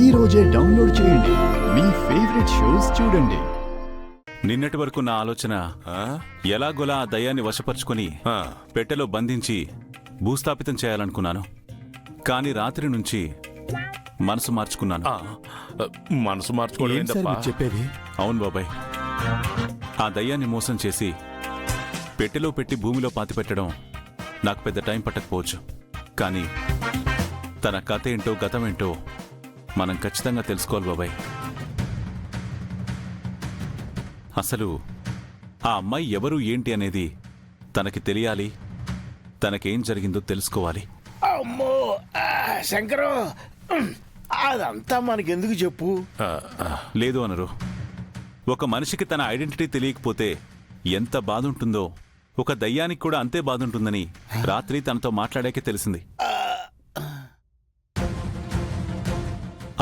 ఈ రోజే డౌన్లోడ్ చేయండి. మీ ఫేవరెట్ షోస్ చూడండి. నిన్నటి వరకు నా ఆలోచన ఎలాగోలా ఆ దయ్యాన్ని వశపరుచుకొని పెట్టెలో బంధించి భూస్థాపితం చేయాలనుకున్నాను. కానీ రాత్రి నుంచి మనసు మార్చుకున్నాను. మనసు మార్చుకోవడం చెప్పేది? అవును బాబాయ్, ఆ దయ్యాన్ని మోసం చేసి పెట్టెలో పెట్టి భూమిలో పాతిపెట్టడం నాకు పెద్ద టైం పట్టకపోవచ్చు. కానీ తన కథ ఏంటో గతమేంటో మనం ఖచ్చితంగా తెలుసుకోవాలి బాబాయ్. అసలు ఆ అమ్మాయి ఎవరు ఏంటి అనేది తనకి తెలియాలి. తనకేం జరిగిందో తెలుసుకోవాలి. అమ్మో శంకరం, అదంతా మనకెందుకు చెప్పు. లేదు అనరు. ఒక మనిషికి తన ఐడెంటిటీ తెలియకపోతే ఎంత బాధ ఉంటుందో ఒక దయ్యానికి కూడా అంతే బాధ ఉంటుందని రాత్రి తనతో మాట్లాడాకే తెలిసింది.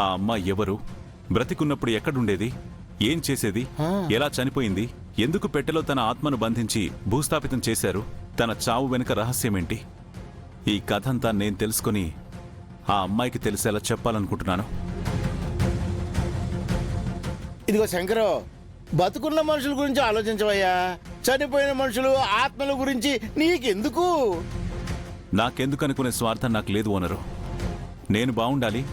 ఆ అమ్మాయి ఎవరు, బ్రతికున్నప్పుడు ఎక్కడుండేది, ఏం చేసేది, ఎలా చనిపోయింది, ఎందుకు పెట్టెలో తన ఆత్మను బంధించి భూస్థాపితం చేశారు, తన చావు వెనుక రహస్యమేంటి, ఈ కథంతా నేను తెలుసుకుని ఆ అమ్మాయికి తెలిసేలా చెప్పాలనుకుంటున్నాను. ఇదిగో శంకరం, బతుకున్న మనుషుల గురించి ఆలోచించవయ్యా. చనిపోయిన మనుషులు ఆత్మల గురించి నీకెందుకు? నాకెందుకు అనుకునే స్వార్థం నాకు లేదు ఓనరు. నేను బాగుండాలి,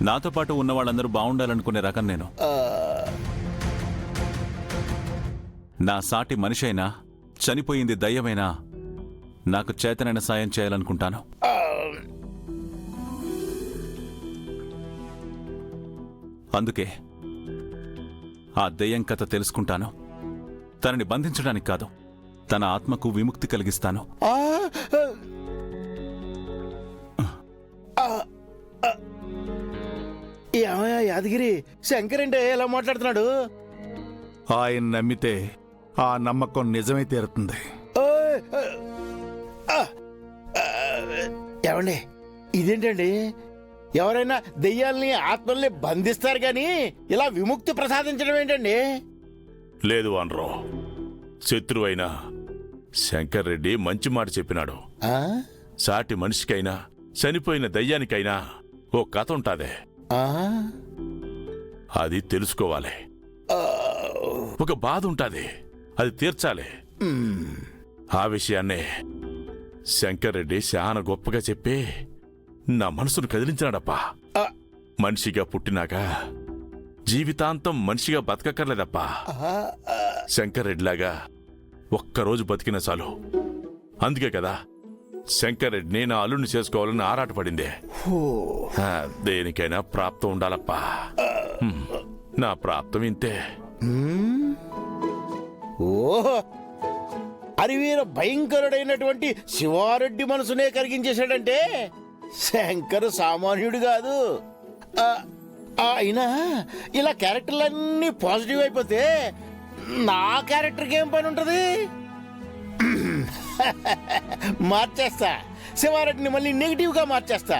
నాతో పాటు ఉన్న వాళ్ళందరూ బాగుండాలనుకునే రకం నేను. నా సాటి మనిషి అయినా, చనిపోయింది దయ్యమైనా నాకు చేతనైన సాయం చేయాలనుకుంటాను. అందుకే ఆ దయ్యం కథ తెలుసుకుంటాను. తనని బంధించడానికి కాదు, తన ఆత్మకు విముక్తి కలిగిస్తాను. ఏమయ్యా యాదగిరి, శంకర్ అంటే ఎలా మాట్లాడుతున్నాడు? ఆయన నమ్మితే ఆ నమ్మకం నిజమై తీరుతుంది. ఏమండి, ఇదేంటండి? ఎవరైనా దెయ్యాల్ని ఆత్మల్ని బంధిస్తారు గాని ఇలా విముక్తి ప్రసాదించడం ఏంటండి? లేదు అనరు. శత్రువైనా శంకర్ రెడ్డి మంచి మాట చెప్పినాడు. సాటి మనిషికైనా చనిపోయిన దయ్యానికైనా ఓ కథ ఉంటాదే, అది తెలుసుకోవాలి. ఒక బాధ ఉంటాది, అది తీర్చాలి. ఆ విషయాన్నే శంకర్ రెడ్డి చాలా గొప్పగా చెప్పి నా మనసును కదిలించినాడప్పా. మనిషిగా పుట్టినాక జీవితాంతం మనిషిగా బతకక్కర్లేదప్పా. శంకర్ రెడ్డిలాగా ఒక్కరోజు బతికిన చాలు. అందుకే కదా శంకర్ రెడ్డిని నా అల్లుడిని చేసుకోవాలని ఆరాటపడిందే. దేనికైనా ప్రాప్తం ఉండాలప్పా. నా ప్రాప్తం ఇంతే. ఓహో, అరివీర భయంకరుడైనటువంటి శివారెడ్డి మనసునే కరిగించేశాడంటే శంకర్ సామాన్యుడు కాదు. అయినా ఇలా క్యారెక్టర్లన్నీ పాజిటివ్ అయిపోతే నా క్యారెక్టర్కి ఏం పని ఉంటుంది? మార్చేస్తా, శివారెడ్డిని మళ్ళీ నెగిటివ్గా మార్చేస్తా.